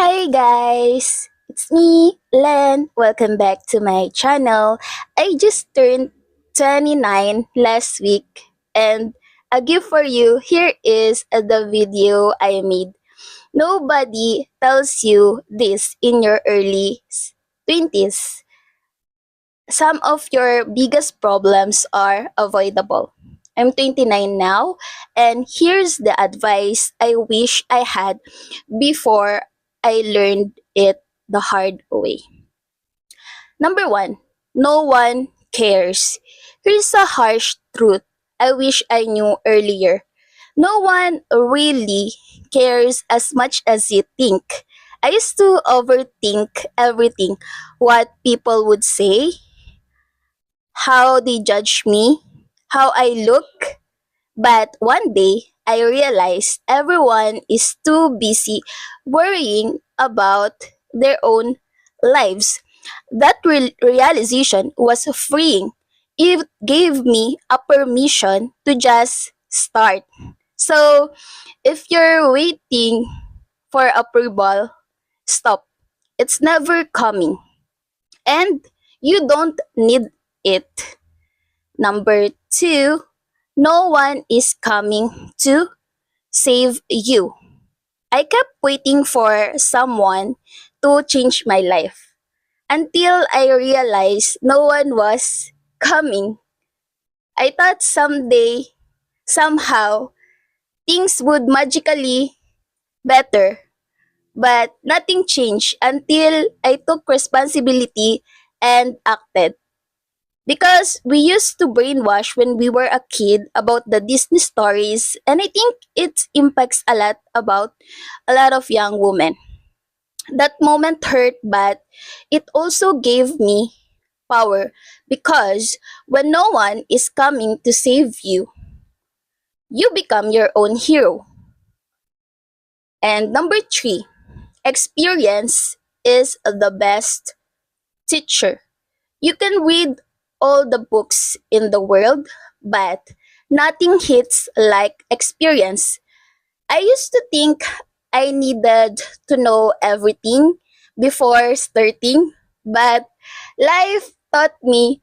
Hi guys! It's me, Len. Welcome back to my channel. I just turned 29 last week and a gift for you. Here is the video I made. Nobody tells you this in your early 20s. Some of your biggest problems are avoidable. I'm 29 now, and here's the advice I wish I had before I learned it the hard way. Number one, no one cares. Here's a harsh truth I wish I knew earlier. No one really cares as much as you think. I used to overthink everything, what people would say, how they judge me, how I look. But one day, I realized everyone is too busy worrying about their own lives. That realization was freeing. It gave me a permission to just start. So, if you're waiting for approval, stop. It's never coming. And you don't need it. Number two, no one is coming to save you. I kept waiting for someone to change my life until I realized no one was coming. I thought someday, somehow, things would magically better, but nothing changed until I took responsibility and acted. Because we used to brainwash when we were a kid about the Disney stories, and I think it impacts a lot of young women. That moment hurt, but it also gave me power because when no one is coming to save you, you become your own hero. And number three, experience is the best teacher. You can read all the books in the world, but nothing hits like experience. I used to think I needed to know everything before starting, but life taught me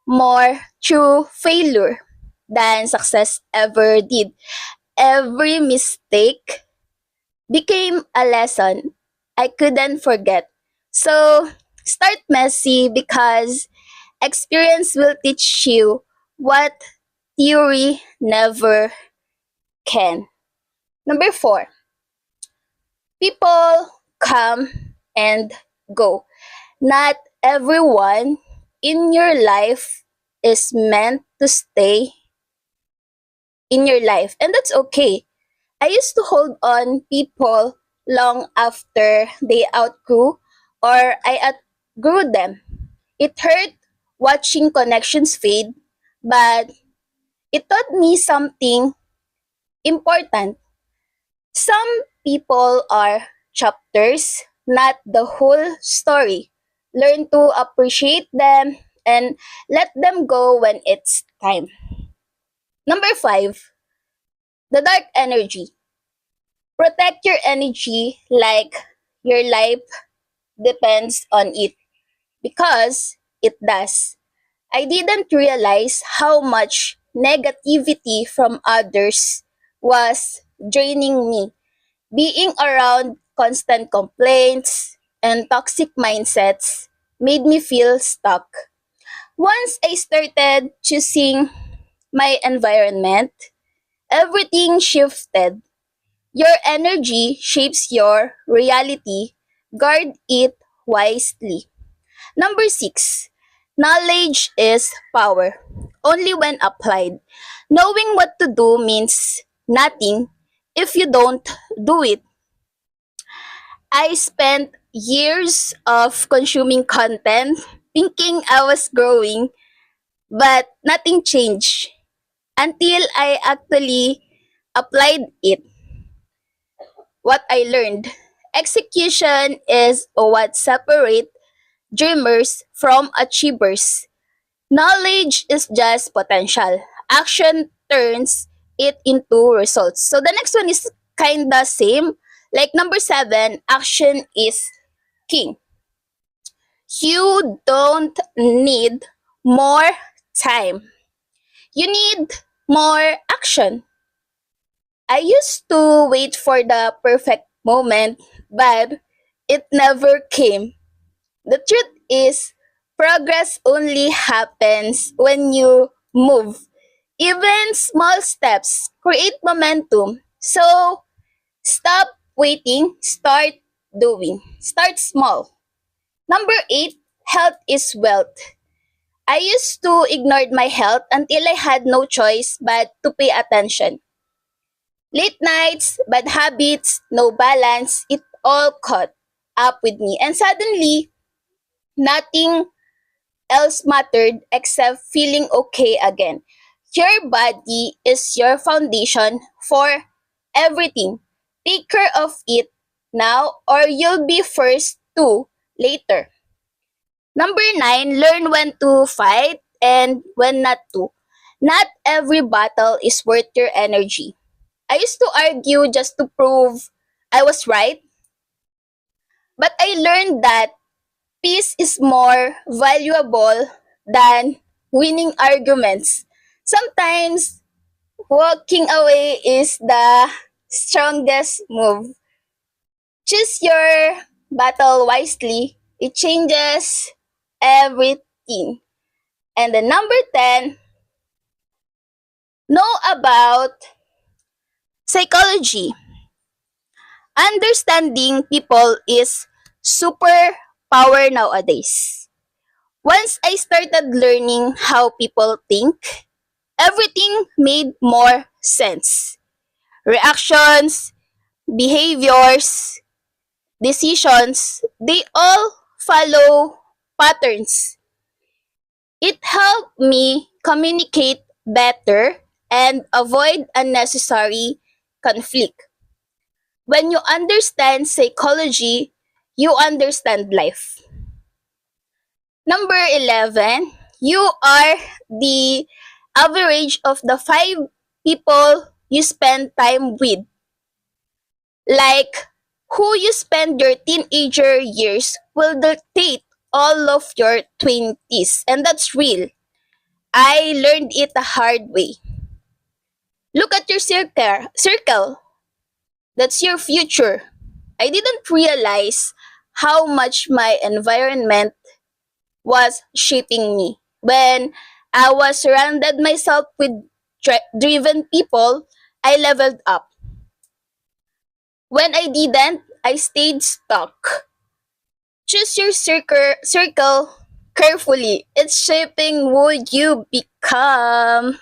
more through failure than success ever did. Every mistake became a lesson I couldn't forget. So, start messy because experience will teach you what theory never can. Number four, people come and go. Not everyone in your life is meant to stay in your life, and that's okay. I used to hold on people long after they outgrew or I outgrew them. It hurt watching connections fade, but it taught me something important. Some people are chapters, not the whole story. Learn to appreciate them and let them go when it's time. Number five, the dark energy. Protect your energy like your life depends on it because it does. I didn't realize how much negativity from others was draining me. Being around constant complaints and toxic mindsets made me feel stuck. Once I started choosing my environment, everything shifted. Your energy shapes your reality. Guard it wisely. Number six, knowledge is power, only when applied. Knowing what to do means nothing if you don't do it. I spent years of consuming content thinking I was growing, but nothing changed until I actually applied it. What I learned. Execution is what separates dreamers from achievers. Knowledge is just potential. Action turns it into results. So the next one is kinda same. Like number 7, action is king. You don't need more time. You need more action. I used to wait for the perfect moment, but it never came. The truth is, progress only happens when you move. Even small steps create momentum. So stop waiting, start doing. Start small. Number 8, health is wealth. I used to ignore my health until I had no choice but to pay attention. Late nights, bad habits, no balance, it all caught up with me. And suddenly, nothing else mattered except feeling okay again. Your body is your foundation for everything. Take care of it now or you'll be first to later. Number 9, learn when to fight and when not to. Not every battle is worth your energy. I used to argue just to prove I was right, but I learned that peace is more valuable than winning arguments. Sometimes walking away is the strongest move. Choose your battle wisely. It changes everything. And the number 10, know about psychology. Understanding people is superpower nowadays. Once I started learning how people think, everything made more sense. Reactions, behaviors, decisions, they all follow patterns. It helped me communicate better and avoid unnecessary conflict. When you understand psychology, you understand life. Number 11, you are the average of the 5 people you spend time with. Like, who you spend your teenager years will dictate all of your 20s. And that's real. I learned it the hard way. Look at your circle. That's your future. I didn't realize how much my environment was shaping me. When I was surrounded myself with driven people, I leveled up. When I didn't, I stayed stuck. Choose your circle carefully. It's shaping who you become.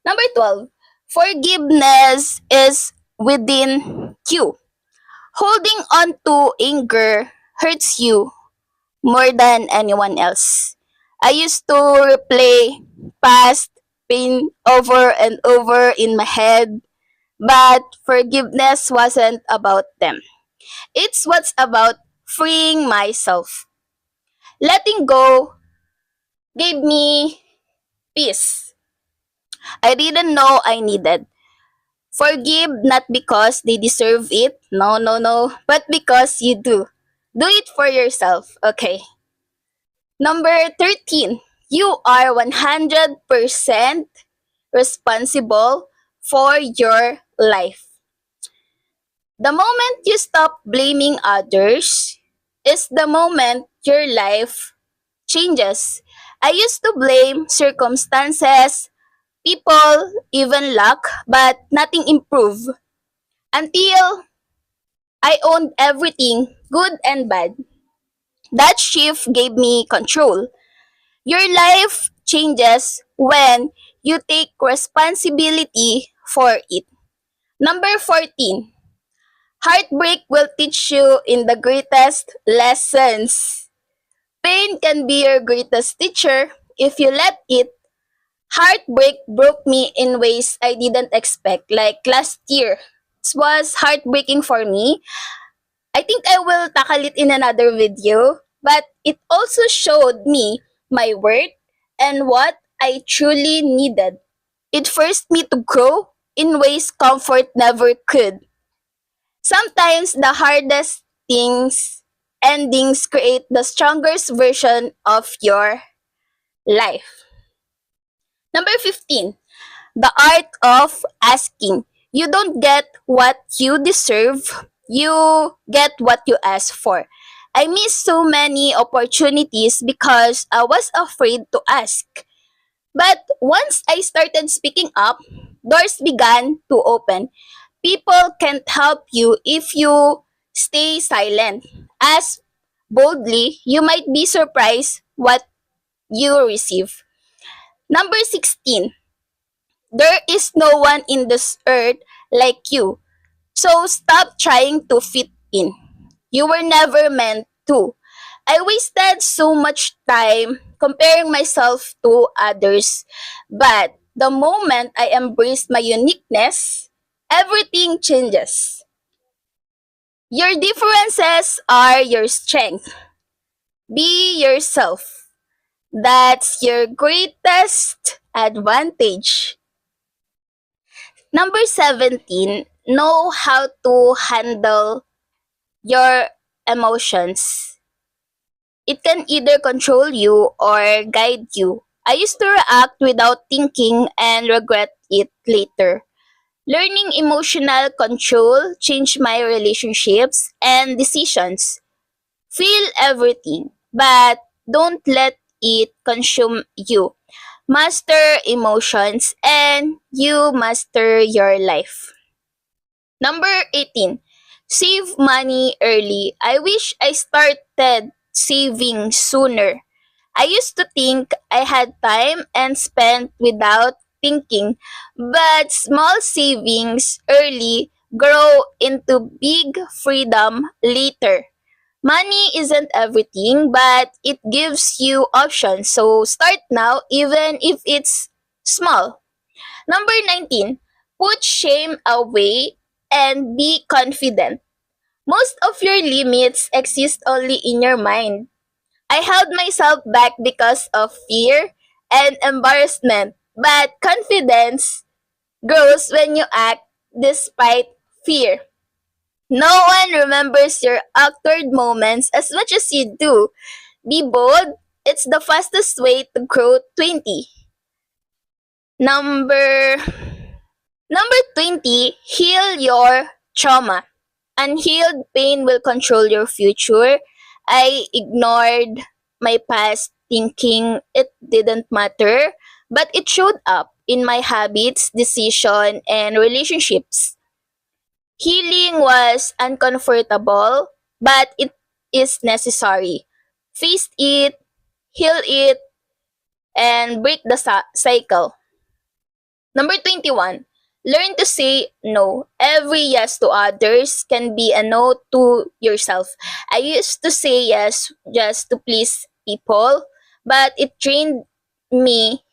Number 12, forgiveness is within you. Holding on to anger hurts you more than anyone else. I used to replay past pain over and over in my head, but forgiveness wasn't about them. It's what's about freeing myself. Letting go gave me peace I didn't know I needed. Forgive not because they deserve it, no, no, no, but because you do. Do it for yourself, okay? Number 13, you are 100% responsible for your life. The moment you stop blaming others is the moment your life changes. I used to blame circumstances, people, even luck, but nothing improved until I owned everything, good and bad. That shift gave me control. Your life changes when you take responsibility for it. Number 14, heartbreak will teach you in the greatest lessons. Pain can be your greatest teacher if you let it. Heartbreak broke me in ways I didn't expect. Like last year, it was heartbreaking for me. I think I will tackle it in another video, but it also showed me my worth and what I truly needed. It forced me to grow in ways comfort never could. Sometimes the hardest things endings create the strongest version of your life. Number 15, the art of asking. You don't get what you deserve, you get what you ask for. I missed so many opportunities because I was afraid to ask. But once I started speaking up, doors began to open. People can't help you if you stay silent. Ask boldly, you might be surprised what you receive. Number 16, there is no one in this earth like you. So stop trying to fit in. You were never meant to. I wasted so much time comparing myself to others. But the moment I embraced my uniqueness, everything changes. Your differences are your strength. Be yourself. That's your greatest advantage. Number 17, know how to handle your emotions. It can either control you or guide you. I used to react without thinking and regret it later. Learning emotional control changed my relationships and decisions. Feel everything, but don't let it consume you. Master emotions and you master your life. Number 18, save money early. I wish I started saving sooner. I used to think I had time and spent without thinking, but small savings early grow into big freedom later. Money isn't everything, but it gives you options. So start now, even if it's small. Number 19, put shame away and be confident. Most of your limits exist only in your mind. I held myself back because of fear and embarrassment, but confidence grows when you act despite fear. No one remembers your awkward moments as much as you do. Be bold. It's the fastest way to grow 20. Number Number 20, heal your trauma. Unhealed pain will control your future. I ignored my past thinking it didn't matter, but it showed up in my habits, decision, and relationships. Healing was uncomfortable, but it is necessary. Face it, heal it, and break the cycle. Number 21, learn to say no. Every yes to others can be a no to yourself. I used to say yes just to please people, but it drained me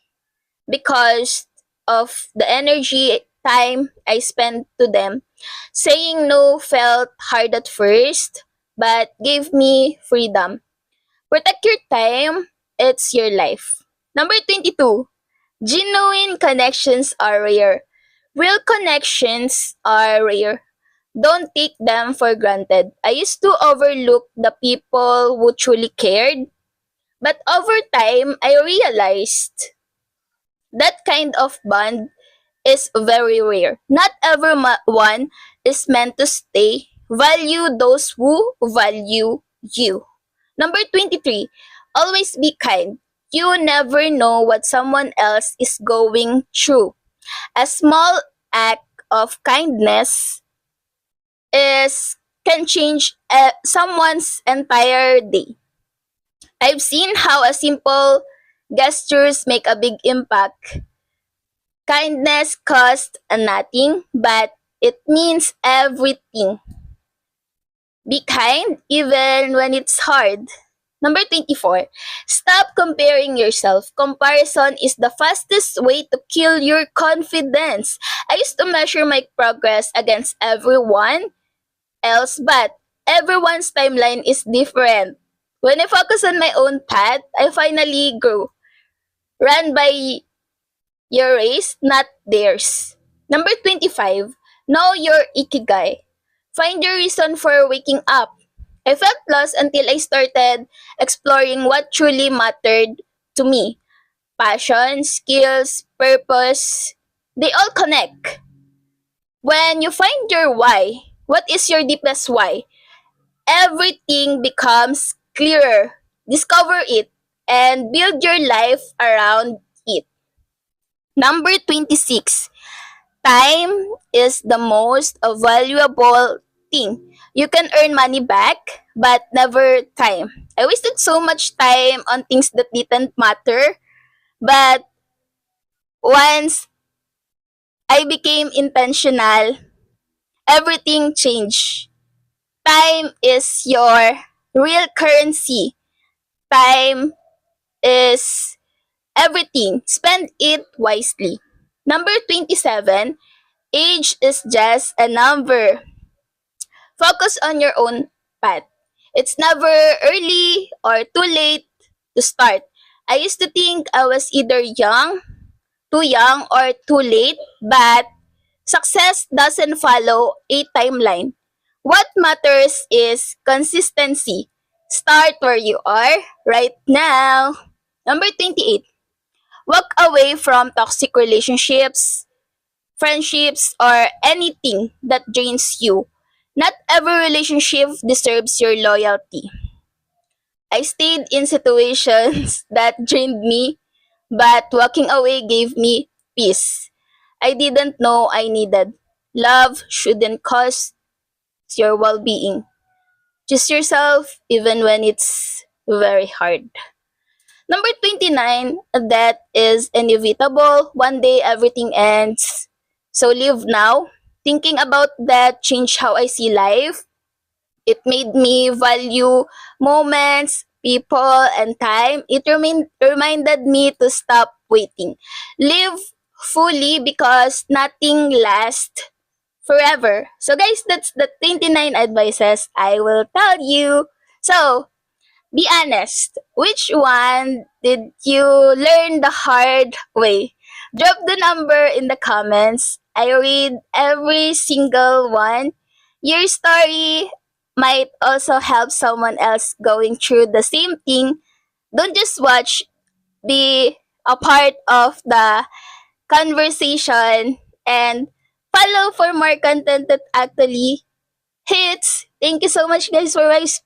because of the energy, time I spent to them. Saying no felt hard at first, but gave me freedom. Protect your time, it's your life. Number 22, genuine connections are rare. Real connections are rare. Don't take them for granted. I used to overlook the people who truly cared, but over time, I realized that kind of bond is very rare. Not everyone is meant to stay. Value those who value you. Number 23, always be kind. You never know what someone else is going through. A small act of kindness is can change someone's entire day. I've seen how a simple gestures make a big impact. Kindness costs nothing, but it means everything. Be kind even when it's hard. Number 24, stop comparing yourself. Comparison is the fastest way to kill your confidence. I used to measure my progress against everyone else, but everyone's timeline is different. When I focus on my own path, I finally grew. Run by your race, not theirs. Number 25, know your ikigai. Find your reason for waking up. I felt lost until I started exploring what truly mattered to me. Passion, skills, purpose, they all connect. When you find your why, what is your deepest why? Everything becomes clearer. Discover it and build your life around it. Number 26. Time is the most valuable thing. You can earn money back, but never time. I wasted so much time on things that didn't matter, but once I became intentional, everything changed. Time is your real currency. Time is everything. Spend it wisely. Number 27, age is just a number. Focus on your own path. It's never early or too late to start. I used to think I was either too young, or too late, but success doesn't follow a timeline. What matters is consistency. Start where you are right now. Number 28. Walk away from toxic relationships, friendships, or anything that drains you. Not every relationship deserves your loyalty. I stayed in situations that drained me, but walking away gave me peace. I didn't know I needed. Love shouldn't cost your well being. Choose yourself even when it's very hard. Number 29, that is inevitable. One day everything ends. So live now. Thinking about that changed how I see life. It made me value moments, people, and time. It reminded me to stop waiting. Live fully because nothing lasts forever. So guys, that's the 29 advices I will tell you. So, be honest. Which one did you learn the hard way? Drop the number in the comments. I read every single one. Your story might also help someone else going through the same thing. Don't just watch, be a part of the conversation and follow for more content that actually hits. Thank you so much guys for watching.